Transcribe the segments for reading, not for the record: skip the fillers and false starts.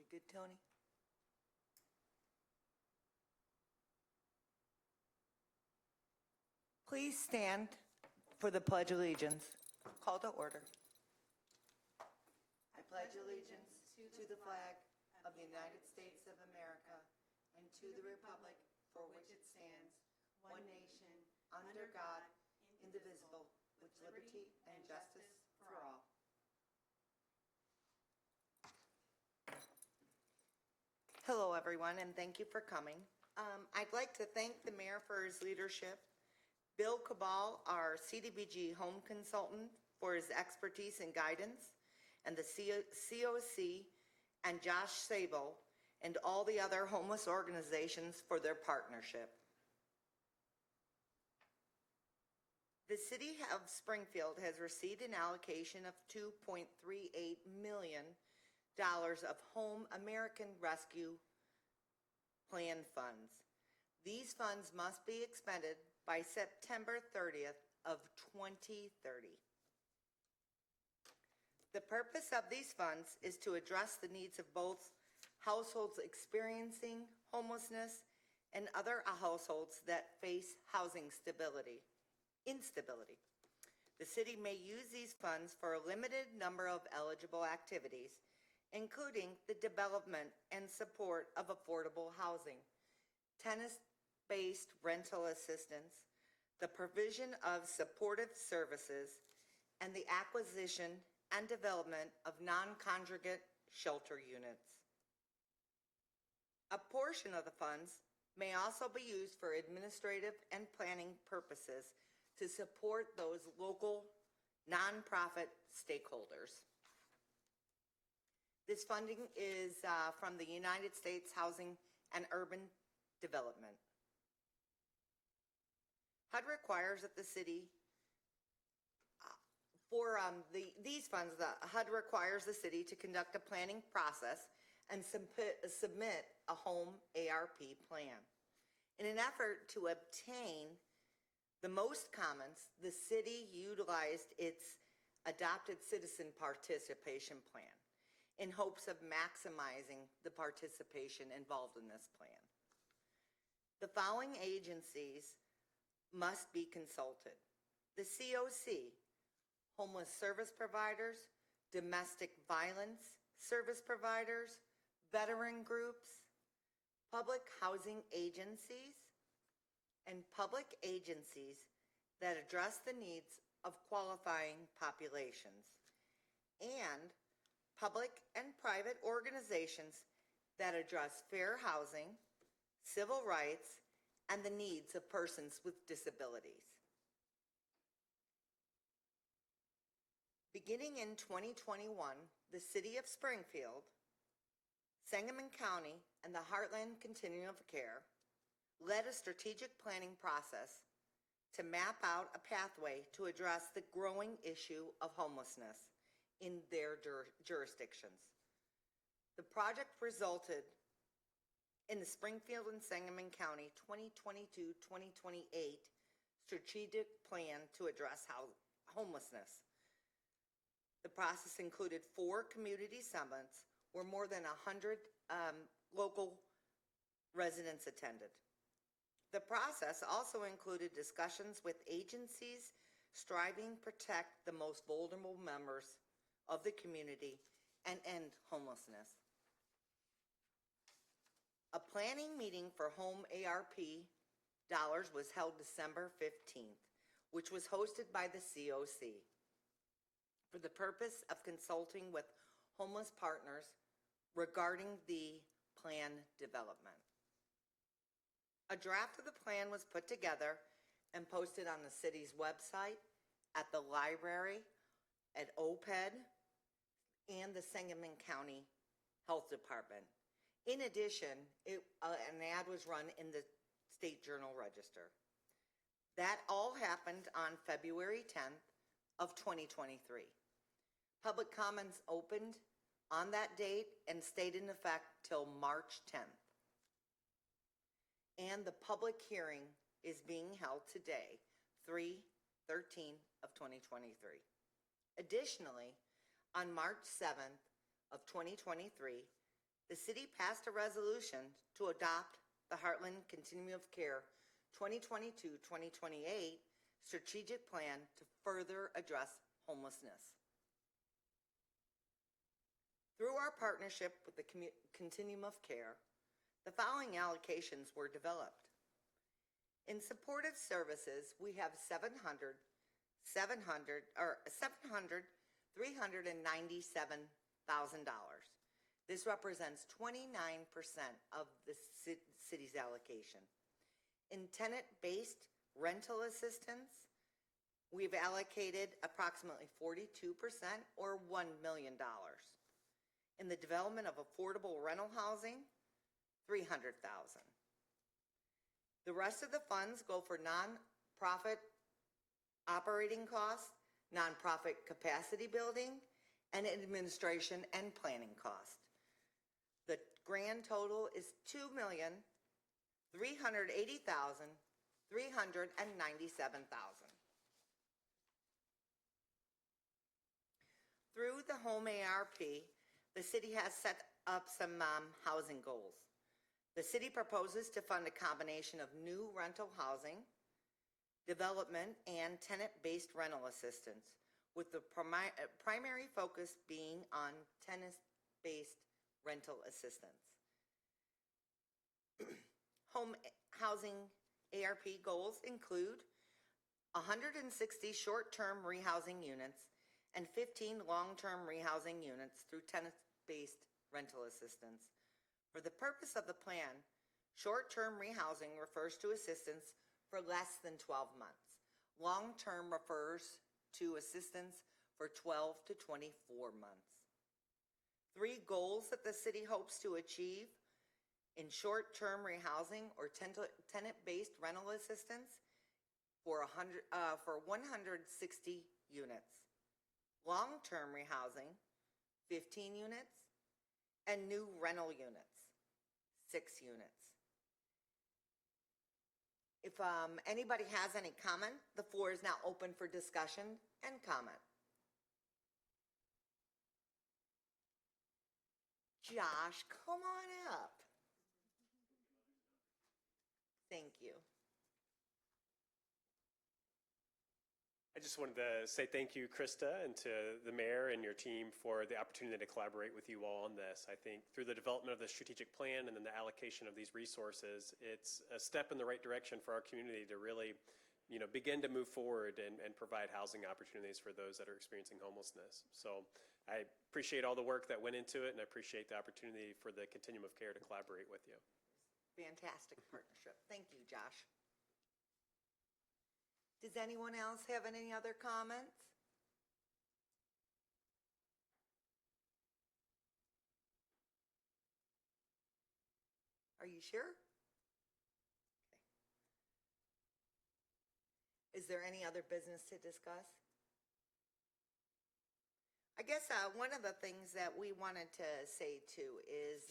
Good, Tony? Please stand for the Pledge of Allegiance. Call to order. I pledge allegiance to the flag of the United States of America and to the republic for which it stands, one nation, under God, indivisible, with liberty and justice for all. Hello, everyone, and thank you for coming. I'd like to thank the mayor for his leadership, Bill Cabal, our CDBG home consultant, for his expertise and guidance, and the COC and Josh Sable and all the other homeless organizations for their partnership. The City of Springfield has received an allocation of $2.38 million of Home American Rescue Plan funds. These funds must be expended by September 30th of 2030. The purpose of these funds is to address the needs of both households experiencing homelessness and other households that face housing instability. The city may use these funds for a limited number of eligible activities, including the development and support of affordable housing, tenant-based rental assistance, the provision of supportive services, and the acquisition and development of non-congregate shelter units. A portion of the funds may also be used for administrative and planning purposes to support those local nonprofit stakeholders. This funding is from the United States Housing and Urban Development. HUD requires that the city, these funds, HUD requires the city to conduct a planning process and submit a home ARP plan. In an effort to obtain the most comments, the city utilized its adopted citizen participation plan in hopes of maximizing the participation involved in this plan. The following agencies must be consulted: the COC, homeless service providers, domestic violence service providers, veteran groups, public housing agencies, and public agencies that address the needs of qualifying populations, and public and private organizations that address fair housing, civil rights, and the needs of persons with disabilities. Beginning in 2021, the City of Springfield, Sangamon County, and the Heartland Continuum of Care led a strategic planning process to map out a pathway to address the growing issue of homelessness in their jurisdictions. The project resulted in the Springfield and Sangamon County 2022-2028 strategic plan to address homelessness. The process included 4 community summits where more than 100 local residents attended. The process also included discussions with agencies striving to protect the most vulnerable members of the community and end homelessness. A planning meeting for home ARP dollars was held December 15th, which was hosted by the COC for the purpose of consulting with homeless partners regarding the plan development. A draft of the plan was put together and posted on the city's website, at the library, at OPED, and the Sangamon County Health Department. In addition, an ad was run in the State Journal Register. That all happened on February 10th of 2023. Public comments opened on that date and stayed in effect till March 10th. And the public hearing is being held today, 3/13 of 2023. Additionally, on March 7th of 2023, the city passed a resolution to adopt the Heartland Continuum of Care 2022-2028 strategic plan to further address homelessness. Through our partnership with the Continuum of Care, the following allocations were developed. In supportive services, we have $397,000. This represents 29% of the city's allocation. In tenant-based rental assistance, we've allocated approximately 42% or $1 million. In the development of affordable rental housing, $300,000. The rest of the funds go for nonprofit operating costs, nonprofit capacity building, and administration and planning costs. The grand total is $2,380,397. Through the Home ARP, the city has set up some housing goals. The city proposes to fund a combination of new rental housing, development, and tenant-based rental assistance, with the primary focus being on tenant-based rental assistance. Home housing ARP goals include 160 short-term rehousing units and 15 long-term rehousing units through tenant-based rental assistance. For the purpose of the plan, short-term rehousing refers to assistance for less than 12 months. Long-term refers to assistance for 12 to 24 months. 3 goals that the city hopes to achieve in short-term rehousing or tenant-based rental assistance for 160 units. Long-term rehousing, 15 units, and new rental units, 6 units. If anybody has any comment, the floor is now open for discussion and comment. Josh, come on up. Thank you. I just wanted to say thank you, Krista, and to the mayor and your team for the opportunity to collaborate with you all on this. I think through the development of the strategic plan and then the allocation of these resources, it's a step in the right direction for our community to really, begin to move forward and provide housing opportunities for those that are experiencing homelessness. So I appreciate all the work that went into it, and I appreciate the opportunity for the Continuum of Care to collaborate with you. Fantastic partnership. Thank you, Josh. Does anyone else have any other comments? Are you sure? Okay. Is there any other business to discuss? I guess one of the things that we wanted to say too is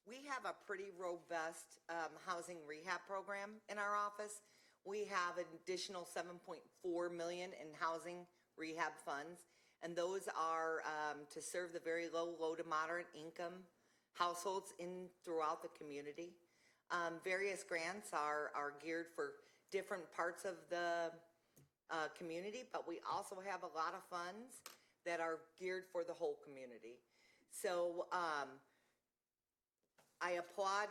we have a pretty robust housing rehab program in our office. We have an additional $7.4 million in housing rehab funds, and those are to serve the very low to moderate income households throughout the community. Various grants are geared for different parts of the community, but we also have a lot of funds that are geared for the whole community. So I applaud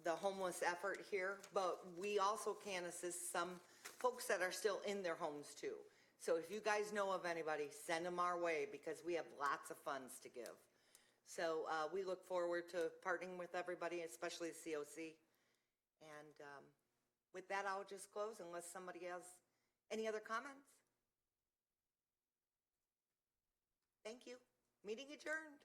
the homeless effort here, but we also can assist some folks that are still in their homes too. So if you guys know of anybody, send them our way because we have lots of funds to give. So we look forward to partnering with everybody, especially the COC. And with that, I'll just close unless somebody has any other comments. Thank you. Meeting adjourned.